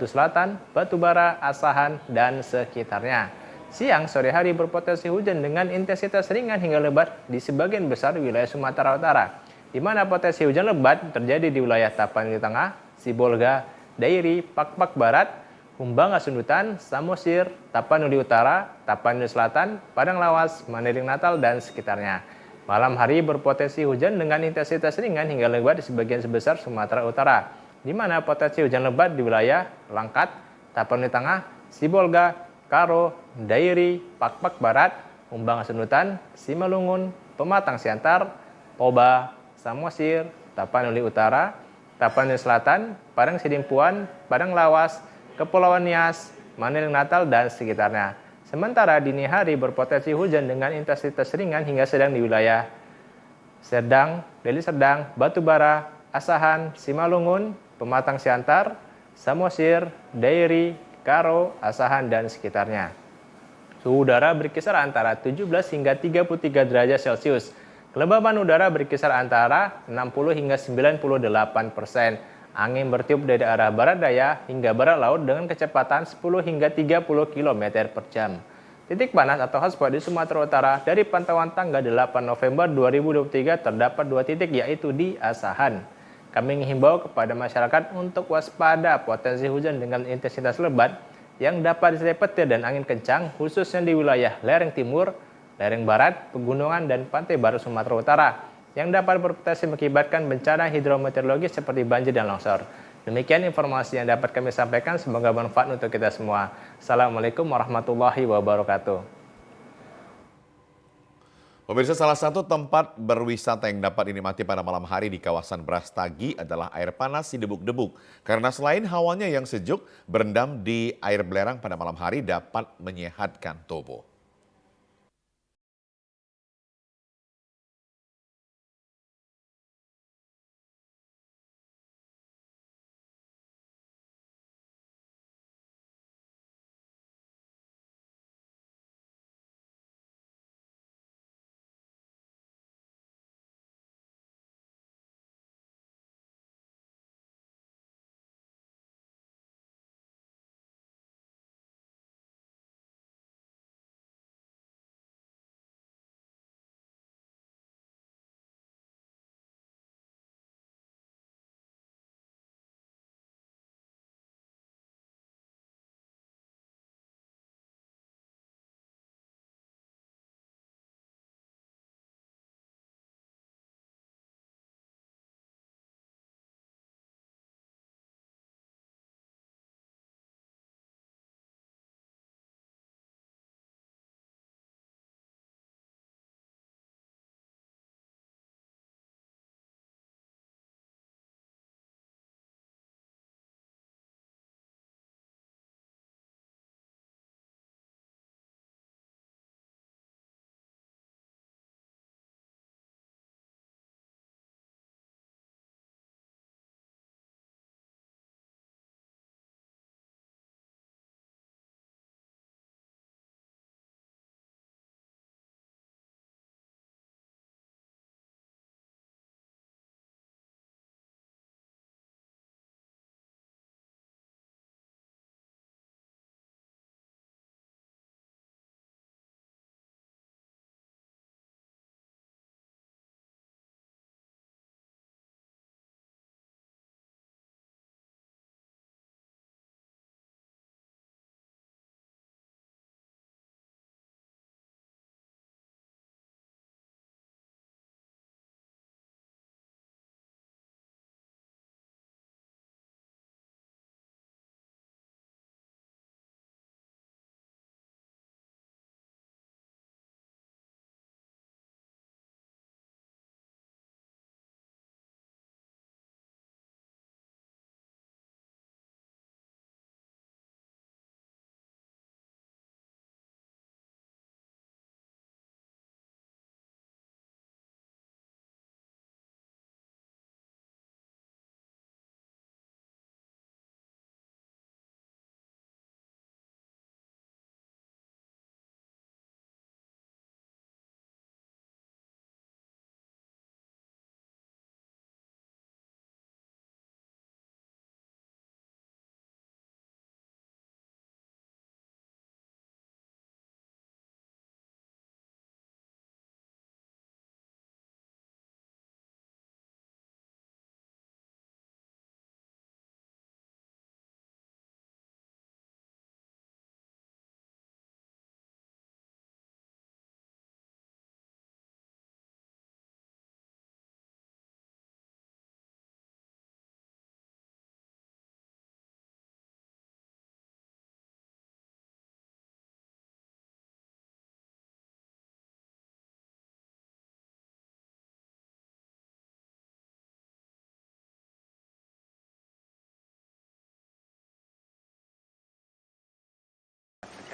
Selatan, Batubara, Asahan, dan sekitarnya. Siang sore hari berpotensi hujan dengan intensitas ringan hingga lebat di sebagian besar wilayah Sumatera Utara, di mana potensi hujan lebat terjadi di wilayah Tapanuli Tengah, Sibolga, Dairi, Pakpak Barat, Humbang Hasundutan, Samosir, Tapanuli Utara, Tapanuli Selatan, Padang Lawas, Mandailing Natal, dan sekitarnya. Malam hari berpotensi hujan dengan intensitas ringan hingga lebat di sebagian besar Sumatera Utara, di mana potensi hujan lebat di wilayah Langkat, Tapanuli Tengah, Sibolga, Karo, Dairi, Pakpak Barat, Humbang Hasundutan, Simalungun, Pematang Siantar, Toba, Samosir, Tapanuli Utara, Tapanuli Selatan, Padang Sidimpuan, Padang Lawas, Kepulauan Nias, Mandailing Natal, dan sekitarnya. Sementara dini hari berpotensi hujan dengan intensitas ringan hingga sedang di wilayah Serdang, Deli Serdang, Batubara, Asahan, Simalungun, Pematang Siantar, Samosir, Dairi, Karo, Asahan, dan sekitarnya. Suhu udara berkisar antara 17 hingga 33 derajat Celcius. Kelembaban udara berkisar antara 60 hingga 98%. Angin bertiup dari arah barat daya hingga barat laut dengan kecepatan 10 hingga 30 km per jam. Titik panas atau hotspot di Sumatera Utara dari pantauan tanggal 8 November 2023 terdapat 2 titik, yaitu di Asahan. Kami menghimbau kepada masyarakat untuk waspada potensi hujan dengan intensitas lebat yang dapat disertai petir dan angin kencang, khususnya di wilayah lereng timur, lereng barat, pegunungan, dan pantai barat Sumatera Utara, yang dapat berpotensi mengakibatkan bencana hidrometeorologis seperti banjir dan longsor. Demikian informasi yang dapat kami sampaikan, semoga bermanfaat untuk kita semua. Assalamualaikum warahmatullahi wabarakatuh. Pemirsa, salah satu tempat berwisata yang dapat dinikmati pada malam hari di kawasan Brastagi adalah air panas Sidebuk-Debuk. Karena selain hawanya yang sejuk, berendam di air belerang pada malam hari dapat menyehatkan tubuh.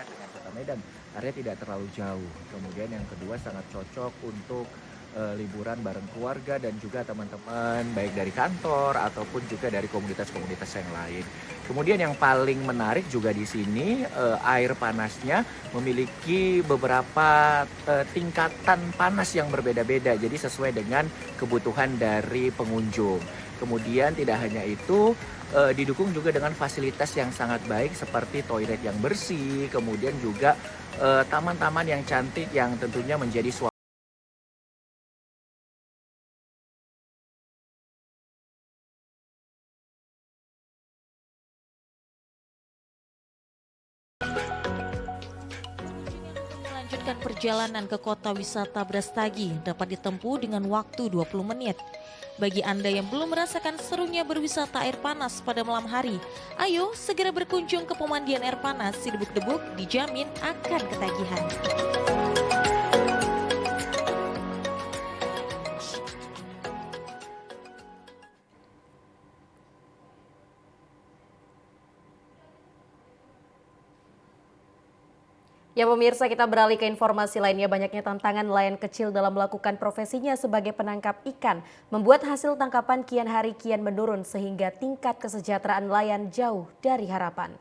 dekat dengan kota Medan, area tidak terlalu jauh. Kemudian yang kedua sangat cocok untuk liburan bareng keluarga dan juga teman-teman baik dari kantor ataupun juga dari komunitas-komunitas yang lain. Kemudian yang paling menarik juga di sini air panasnya memiliki beberapa tingkatan panas yang berbeda-beda, jadi sesuai dengan kebutuhan dari pengunjung. Kemudian tidak hanya itu, didukung juga dengan fasilitas yang sangat baik seperti toilet yang bersih, kemudian juga taman-taman yang cantik yang tentunya menjadi suatu melanjutkan perjalanan ke kota wisata Brastagi dapat ditempuh dengan waktu 20 menit. Bagi Anda yang belum merasakan serunya berwisata air panas pada malam hari, ayo segera berkunjung ke pemandian air panas Sidebuk-Debuk, dijamin akan ketagihan. Ya pemirsa, kita beralih ke informasi lainnya. Banyaknya tantangan nelayan kecil dalam melakukan profesinya sebagai penangkap ikan membuat hasil tangkapan kian hari kian menurun sehingga tingkat kesejahteraan nelayan jauh dari harapan.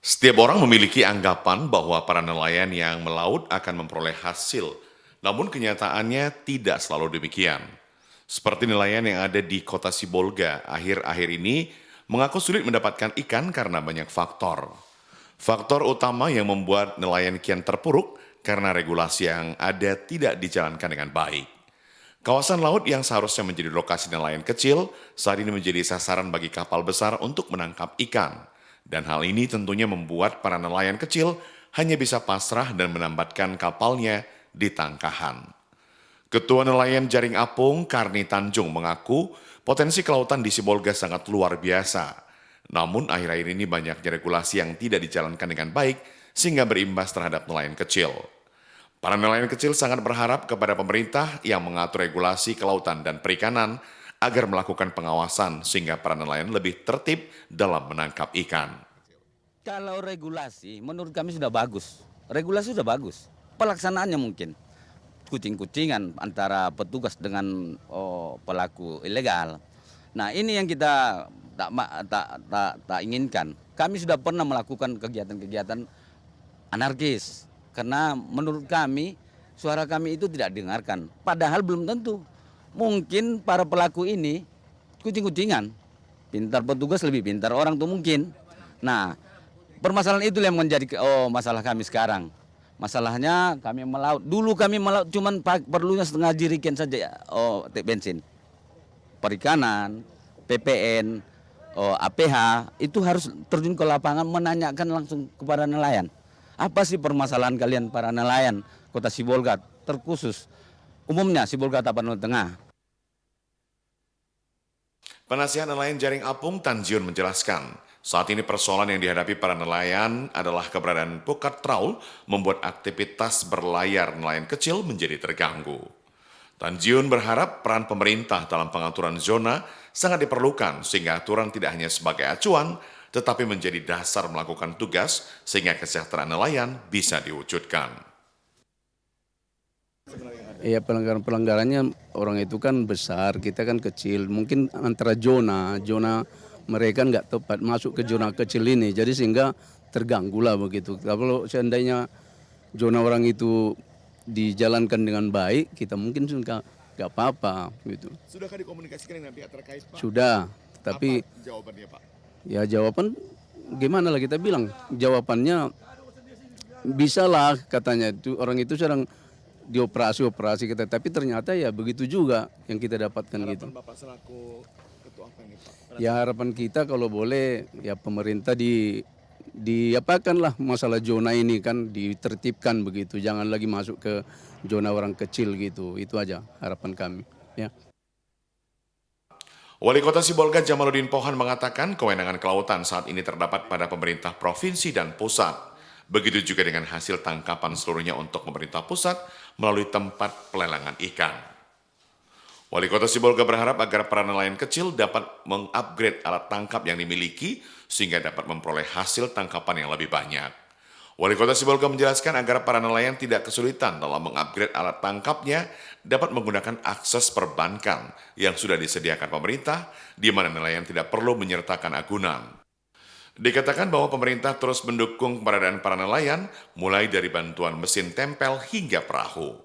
Setiap orang memiliki anggapan bahwa para nelayan yang melaut akan memperoleh hasil, namun kenyataannya tidak selalu demikian. Seperti nelayan yang ada di kota Sibolga akhir-akhir ini mengaku sulit mendapatkan ikan karena banyak faktor. Faktor utama yang membuat nelayan kian terpuruk karena regulasi yang ada tidak dijalankan dengan baik. Kawasan laut yang seharusnya menjadi lokasi nelayan kecil saat ini menjadi sasaran bagi kapal besar untuk menangkap ikan. Dan hal ini tentunya membuat para nelayan kecil hanya bisa pasrah dan menambatkan kapalnya di tangkahan. Ketua Nelayan Jaring Apung, Karni Tanjung, mengaku potensi kelautan di Sibolga sangat luar biasa. Namun akhir-akhir ini banyaknya regulasi yang tidak dijalankan dengan baik sehingga berimbas terhadap nelayan kecil. Para nelayan kecil sangat berharap kepada pemerintah yang mengatur regulasi kelautan dan perikanan agar melakukan pengawasan sehingga para nelayan lebih tertib dalam menangkap ikan. Kalau regulasi menurut kami sudah bagus. Regulasi sudah bagus. Pelaksanaannya mungkin kucing-kucingan antara petugas dengan pelaku ilegal. Nah, ini yang kita tak inginkan. Kami sudah pernah melakukan kegiatan-kegiatan anarkis karena menurut kami suara kami itu tidak didengarkan. Padahal belum tentu. Mungkin para pelaku ini kucing-kucingan. Pintar petugas lebih pintar orang tuh mungkin. Nah, permasalahan itu yang menjadi masalah kami sekarang. Masalahnya kami melaut. Dulu kami melaut cuman perlunya setengah jerigen saja bensin. Perikanan, PPN, APH itu harus terjun ke lapangan menanyakan langsung kepada nelayan. Apa sih permasalahan kalian para nelayan Kota Sibolga terkhusus umumnya Sibolga Tapanuli Tengah? Penasihat nelayan Jaring Apung Tanjung menjelaskan, saat ini persoalan yang dihadapi para nelayan adalah keberadaan pukat traul membuat aktivitas berlayar nelayan kecil menjadi terganggu. Tanjung berharap peran pemerintah dalam pengaturan zona sangat diperlukan sehingga aturan tidak hanya sebagai acuan, tetapi menjadi dasar melakukan tugas sehingga kesejahteraan nelayan bisa diwujudkan. Ya pelanggarannya orang itu kan besar, kita kan kecil. Mungkin antara zona mereka nggak tepat masuk ke zona kecil ini, jadi sehingga terganggu lah begitu. Kalau seandainya zona orang itu dijalankan dengan baik, kita mungkin nggak apa-apa gitu. Sudahkah dikomunikasikan dengan pihak terkait, Pak? Sudah, tapi apa jawabannya, Pak? Ya jawaban gimana lah kita bilang, jawabannya bisalah katanya itu orang itu sedang dioperasi kita, tapi ternyata ya begitu juga yang kita dapatkan. Harapan gitu. Bapak selaku ketua apa ini, Pak? Ya harapan kita kalau boleh ya pemerintah diapakanlah masalah zona ini kan ditertibkan begitu, jangan lagi masuk ke zona orang kecil gitu. Itu aja harapan kami. Ya. Wali Kota Sibolga Jamaluddin Pohan mengatakan kewenangan kelautan saat ini terdapat pada pemerintah provinsi dan pusat. Begitu juga dengan hasil tangkapan seluruhnya untuk pemerintah pusat melalui tempat pelelangan ikan. Wali Kota Sibolga berharap agar para nelayan kecil dapat mengupgrade alat tangkap yang dimiliki sehingga dapat memperoleh hasil tangkapan yang lebih banyak. Wali Kota Sibolga menjelaskan agar para nelayan tidak kesulitan dalam mengupgrade alat tangkapnya dapat menggunakan akses perbankan yang sudah disediakan pemerintah, di mana nelayan tidak perlu menyertakan agunan. Dikatakan bahwa pemerintah terus mendukung keberadaan para nelayan, mulai dari bantuan mesin tempel hingga perahu.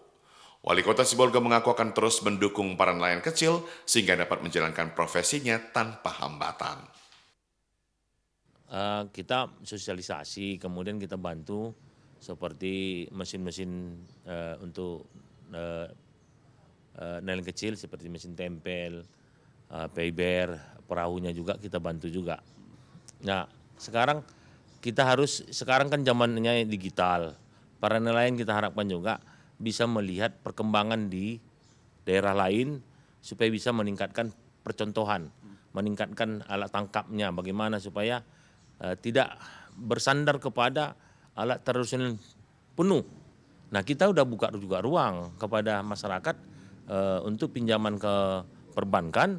Wali Kota Sibolga mengaku akan terus mendukung para nelayan kecil sehingga dapat menjalankan profesinya tanpa hambatan. Kita sosialisasi, kemudian kita bantu seperti mesin-mesin untuk nelayan kecil seperti mesin tempel, paybear, perahunya juga kita bantu juga. Nah, sekarang kan zamannya digital. Para nelayan kita harapkan juga bisa melihat perkembangan di daerah lain supaya bisa meningkatkan percontohan, meningkatkan alat tangkapnya, bagaimana supaya tidak bersandar kepada alat tradisional penuh. Nah, kita udah buka juga ruang kepada masyarakat untuk pinjaman ke perbankan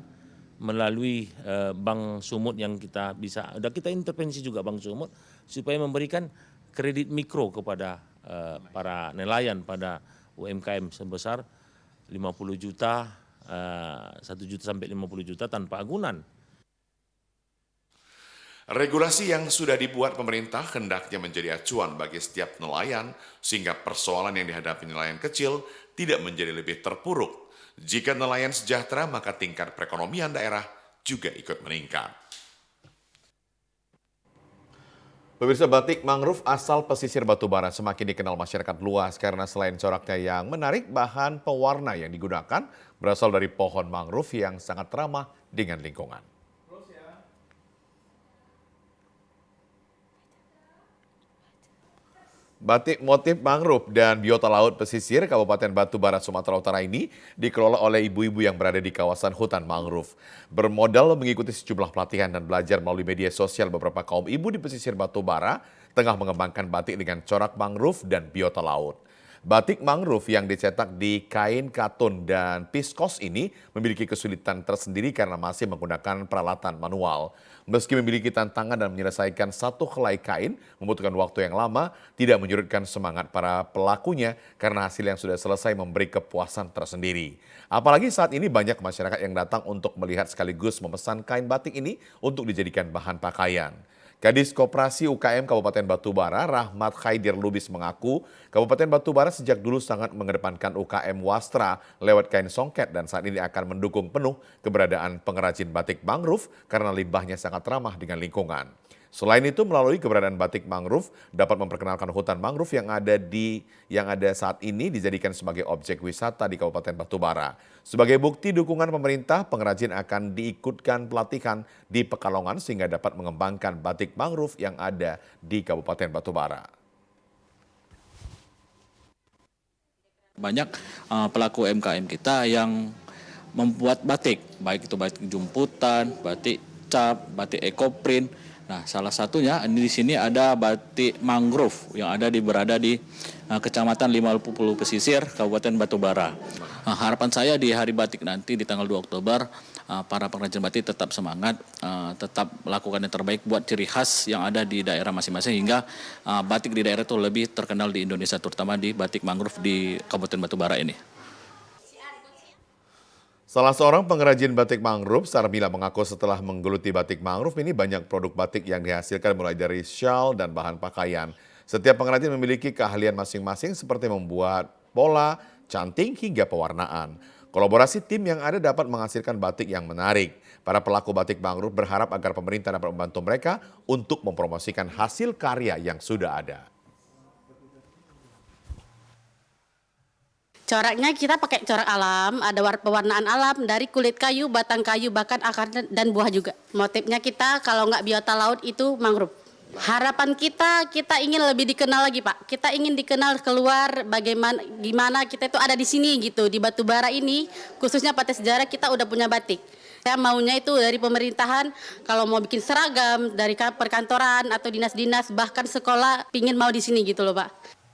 melalui bank sumut yang kita bisa, udah kita intervensi juga bank sumut supaya memberikan kredit mikro kepada para nelayan pada UMKM sebesar 50 juta, 1 juta sampai 50 juta tanpa agunan. Regulasi yang sudah dibuat pemerintah hendaknya menjadi acuan bagi setiap nelayan sehingga persoalan yang dihadapi nelayan kecil tidak menjadi lebih terpuruk. Jika nelayan sejahtera, maka tingkat perekonomian daerah juga ikut meningkat. Pemirsa, batik mangrove asal pesisir Batubara semakin dikenal masyarakat luas karena selain coraknya yang menarik, bahan pewarna yang digunakan berasal dari pohon mangrove yang sangat ramah dengan lingkungan. Batik motif mangrove dan biota laut pesisir Kabupaten Batubara, Sumatera Utara ini dikelola oleh ibu-ibu yang berada di kawasan hutan mangrove. Bermodal mengikuti sejumlah pelatihan dan belajar melalui media sosial, beberapa kaum ibu di pesisir Batubara tengah mengembangkan batik dengan corak mangrove dan biota laut. Batik mangrove yang dicetak di kain katun dan piskos ini memiliki kesulitan tersendiri karena masih menggunakan peralatan manual. Meski memiliki tantangan dan menyelesaikan satu helai kain membutuhkan waktu yang lama, tidak menyurutkan semangat para pelakunya karena hasil yang sudah selesai memberi kepuasan tersendiri. Apalagi saat ini banyak masyarakat yang datang untuk melihat sekaligus memesan kain batik ini untuk dijadikan bahan pakaian. Kadis Koperasi UKM Kabupaten Batubara, Rahmat Khaidir Lubis mengaku, Kabupaten Batubara sejak dulu sangat mengedepankan UKM wastra lewat kain songket dan saat ini akan mendukung penuh keberadaan pengrajin batik mangrove karena limbahnya sangat ramah dengan lingkungan. Selain itu, melalui keberadaan batik mangrove dapat memperkenalkan hutan mangrove yang ada saat ini dijadikan sebagai objek wisata di Kabupaten Batubara. Sebagai bukti dukungan pemerintah, pengrajin akan diikutkan pelatihan di Pekalongan sehingga dapat mengembangkan batik mangrove yang ada di Kabupaten Batubara. Banyak pelaku UMKM kita yang membuat batik, baik itu batik jumputan, batik cap, batik ekoprint. Nah, salah satunya di sini ada batik mangrove yang berada di Kecamatan 50 Pesisir, Kabupaten Batubara. Nah, harapan saya di Hari Batik nanti di tanggal 2 Oktober, para pengrajin batik tetap semangat, tetap melakukan yang terbaik buat ciri khas yang ada di daerah masing-masing hingga batik di daerah itu lebih terkenal di Indonesia, terutama di batik mangrove di Kabupaten Batubara ini. Salah seorang pengrajin batik mangrove, Sarmila, mengaku setelah menggeluti batik mangrove ini banyak produk batik yang dihasilkan mulai dari shawl dan bahan pakaian. Setiap pengrajin memiliki keahlian masing-masing seperti membuat pola, canting hingga pewarnaan. Kolaborasi tim yang ada dapat menghasilkan batik yang menarik. Para pelaku batik mangrove berharap agar pemerintah dapat membantu mereka untuk mempromosikan hasil karya yang sudah ada. Coraknya kita pakai corak alam, ada pewarnaan alam dari kulit kayu, batang kayu, bahkan akar dan buah juga. Motifnya kita kalau nggak biota laut itu mangrove. Harapan kita ingin lebih dikenal lagi, Pak. Kita ingin dikenal keluar gimana kita itu ada di sini gitu, di Batubara ini, khususnya Partai Sejarah kita udah punya batik. Saya maunya itu dari pemerintahan, kalau mau bikin seragam, dari perkantoran atau dinas-dinas, bahkan sekolah, pingin mau di sini gitu loh, Pak.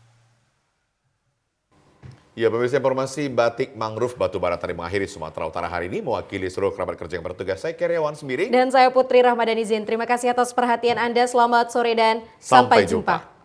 Ya, pemirsa, informasi batik mangrove Batubara tadi mengakhiri Sumatera Utara hari ini. Mewakili seluruh kerabat kerja yang bertugas, saya Karyawan Sembiring. Dan saya Putri Rahmadani Zin. Terima kasih atas perhatian Anda. Selamat sore dan sampai jumpa.